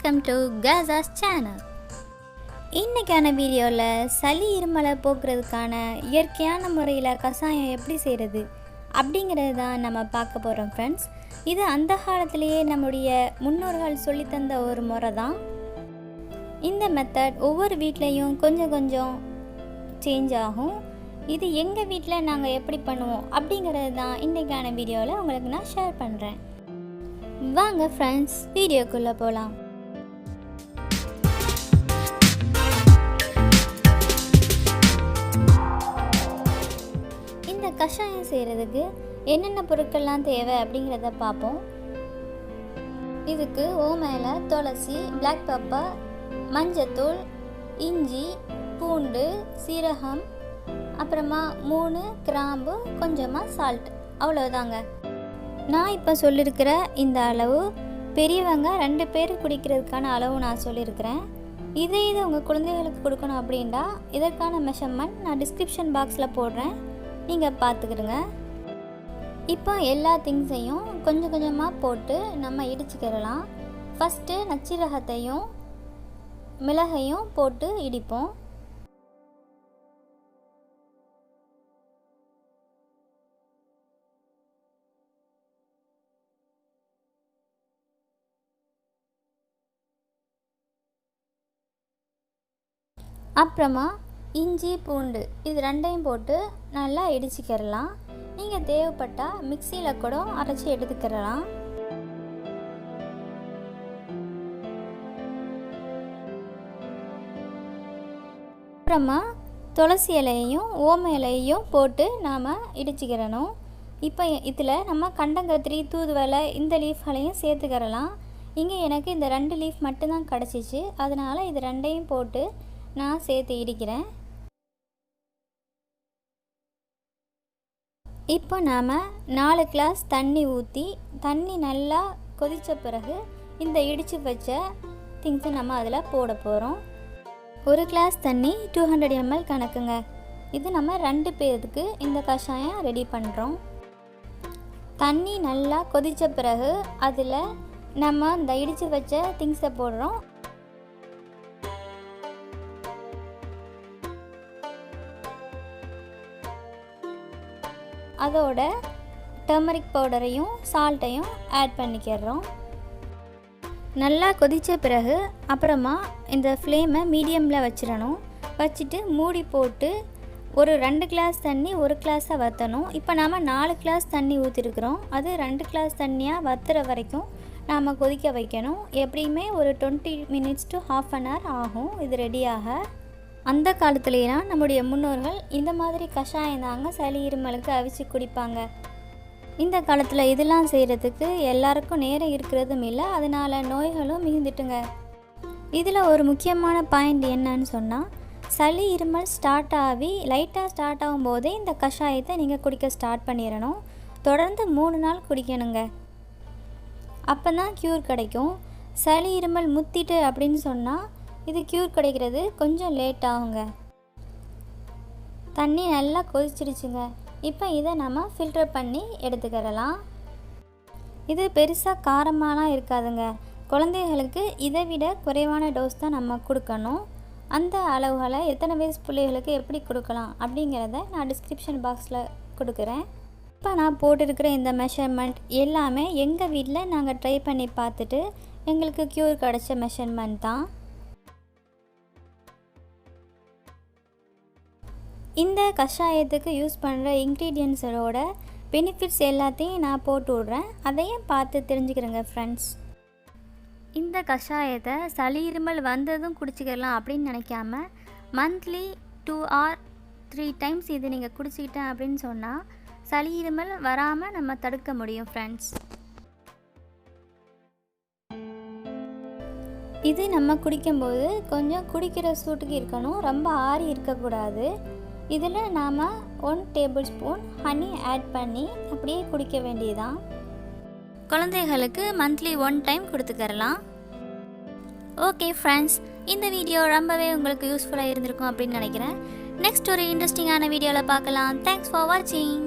Welcome to காசாஸ் channel. இன்றைக்கான வீடியோவில் சளி இருமலை போக்குறதுக்கான இயற்கையான முறையில் கஷாயம் எப்படி செய்கிறது அப்படிங்கிறது தான் நம்ம பார்க்க போகிறோம் ஃப்ரெண்ட்ஸ். இது அந்த காலத்திலேயே நம்முடைய முன்னோர்கள் சொல்லித்தந்த ஒரு முறை தான். இந்த மெத்தட் ஒவ்வொரு வீட்லேயும் கொஞ்சம் கொஞ்சம் சேஞ்ச் ஆகும். இது எங்கள் வீட்டில் நாங்கள் எப்படி பண்ணுவோம் அப்படிங்கிறது தான் இன்றைக்கான வீடியோவில் உங்களுக்கு நான் ஷேர் பண்ணுறேன். வாங்க ஃப்ரெண்ட்ஸ், வீடியோக்குள்ளே போகலாம். இந்த கஷாயம் செய்கிறதுக்கு என்னென்ன பொருட்கள்லாம் தேவை அப்படிங்கிறத பார்ப்போம். இதுக்கு ஓமேல, துளசி, பிளாக் பெப்பர், மஞ்சத்தூள், இஞ்சி, பூண்டு, சீரகம், அப்புறமா 3 கிராம்பு, கொஞ்சமாக சால்ட், அவ்வளோதாங்க. நான் இப்போ சொல்லியிருக்கிற இந்த அளவு பெரியவங்க 2 பேர் குடிக்கிறதுக்கான அளவு நான் சொல்லியிருக்கிறேன். இது உங்கள் குழந்தைகளுக்கு கொடுக்கணும் அப்படின்னா இதற்கான மெஷர்மெண்ட் நான் டிஸ்கிரிப்ஷன் பாக்ஸில் போடுறேன், நீங்கள் பார்த்துக்கிடுங்க. இப்போ எல்லா திங்ஸையும் கொஞ்சம் கொஞ்சமாக போட்டு நம்ம இடிச்சுக்கிடலாம். ஃபஸ்ட்டு நச்சீரகத்தையும் மிளகையும் போட்டு இடிப்போம். அப்புறமா இஞ்சி, பூண்டு இது 2ஐயும் போட்டு நல்லா இடிச்சுக்கிடலாம். நீங்கள் தேவைப்பட்டால் மிக்சியில் கூட அரைச்சி எடுத்துக்கிடலாம். அப்புறமா துளசி இலையையும் ஓம இலையையும் போட்டு நாம் இடிச்சுக்கிடணும். இப்போ இதில் நம்ம கண்டங்கத்திரி, தூதுவளை இந்த லீஃப்களையும் சேர்த்துக்கிடலாம். இங்கே எனக்கு இந்த 2 லீஃப் மட்டும்தான் கிடச்சிச்சு, அதனால் இது 2ஐயும் போட்டு நான் சேர்த்து இடிக்கிறேன். இப்போ நாம் 4 கிளாஸ் தண்ணி ஊற்றி, தண்ணி நல்லா கொதித்த பிறகு இந்த இடித்து வச்ச திங்ஸை நம்ம அதில் போட போகிறோம். 1 கிளாஸ் தண்ணி 200 ml கணக்குங்க. இது நம்ம 2 பேருக்கு இந்த கஷாயம் ரெடி பண்ணுறோம். தண்ணி நல்லா கொதித்த பிறகு அதில் நம்ம இந்த இடித்து வச்ச திங்ஸை போடுறோம். அதோட டர்மரிக் பவுடரையும் சால்ட்டையும் ஆட் பண்ணிக்கிறோம். நல்லா கொதித்த பிறகு அப்புறமா இந்த ஃப்ளேமை மீடியமில் வச்சிடணும். வச்சுட்டு மூடி போட்டு ஒரு 2 கிளாஸ் தண்ணி 1 கிளாஸாக வற்றணும். இப்போ நாம் 4 கிளாஸ் தண்ணி ஊற்றிருக்கிறோம். அது 2 கிளாஸ் தண்ணியாக வற்றுற வரைக்கும் நாம் கொதிக்க வைக்கணும். எப்படியுமே ஒரு 20 minutes to half an hour ஆகும் இது ரெடியாக. அந்த காலத்துலேலாம் நம்முடைய முன்னோர்கள் இந்த மாதிரி கஷாயம் தாங்க சளி இருமலுக்கு அவிச்சு குடிப்பாங்க. இந்த காலத்தில் இதெல்லாம் செய்கிறதுக்கு எல்லாருக்கும் நேரம் இருக்கிறதும் இல்லை, அதனால் நோய்களும் மிகுந்துட்டுங்க. இதில் ஒரு முக்கியமான பாயிண்ட் என்னன்னு சொன்னால், சளி இருமல் ஸ்டார்ட் ஆகி லைட்டாக ஸ்டார்ட் ஆகும் போதே இந்த கஷாயத்தை நீங்கள் குடிக்க ஸ்டார்ட் பண்ணிடணும். தொடர்ந்து 3 நாள் குடிக்கணுங்க, அப்போ தான் க்யூர் கிடைக்கும். சளி இருமல் முத்திட்டு அப்படின்னு சொன்னால் இது க்யூர் கிடைக்கிறது கொஞ்சம் லேட் ஆகுங்க. தண்ணி நல்லா கொதிச்சிடுச்சுங்க. இப்போ இதை நம்ம ஃபில்டர் பண்ணி எடுத்துக்கிடலாம். இது பெருசாக காரமாலாம் இருக்காதுங்க. குழந்தைகளுக்கு இதை விட குறைவான டோஸ் தான் நம்ம கொடுக்கணும். அந்த அளவுகளை எத்தனை வயசு பிள்ளைகளுக்கு எப்படி கொடுக்கலாம் அப்படிங்கிறத நான் டிஸ்கிரிப்ஷன் பாக்ஸில் கொடுக்குறேன். இப்போ நான் போட்டிருக்கிற இந்த மெஷர்மெண்ட் எல்லாமே எங்கள் வீட்டில் நாங்கள் ட்ரை பண்ணி பார்த்துட்டு எங்களுக்கு க்யூர் கிடைச்ச மெஷர்மெண்ட் தான். இந்த கஷாயத்துக்கு யூஸ் பண்ணுற இன்க்ரீடியன்ஸோட பெனிஃபிட்ஸ் எல்லாத்தையும் நான் போட்டு விட்றேன், அதையும் பார்த்து தெரிஞ்சுக்கிறேங்க ஃப்ரெண்ட்ஸ். இந்த கஷாயத்தை சளி இருமல் வந்ததும் குடிச்சிக்கலாம் அப்படின்னு நினைக்காம மந்த்லி 2 or 3 times இது நீங்கள் குடிச்சிக்கிட்டேன் அப்படின்னு சொன்னால் சளி இருமல் வராமல் நம்ம தடுக்க முடியும் ஃப்ரெண்ட்ஸ். இது நம்ம குடிக்கும்போது கொஞ்சம் குடிக்கிற சூட்டுக்கு இருக்கணும், ரொம்ப ஆறி இருக்கக்கூடாது. இதில் நாம் 1 tablespoon ஹனி ஆட் பண்ணி அப்படியே குடிக்க வேண்டியதான். குழந்தைகளுக்கு மந்த்லி 1 time கொடுத்துக்கறலாம். ஓகே ஃப்ரெண்ட்ஸ், இந்த வீடியோ ரொம்பவே உங்களுக்கு யூஸ்ஃபுல்லாக இருந்திருக்கும் அப்படின்னு நினைக்கிறேன். நெக்ஸ்ட் ஒரு இன்ட்ரெஸ்டிங்கான வீடியோவில் பார்க்கலாம். தேங்க்ஸ் ஃபார் வாட்சிங்.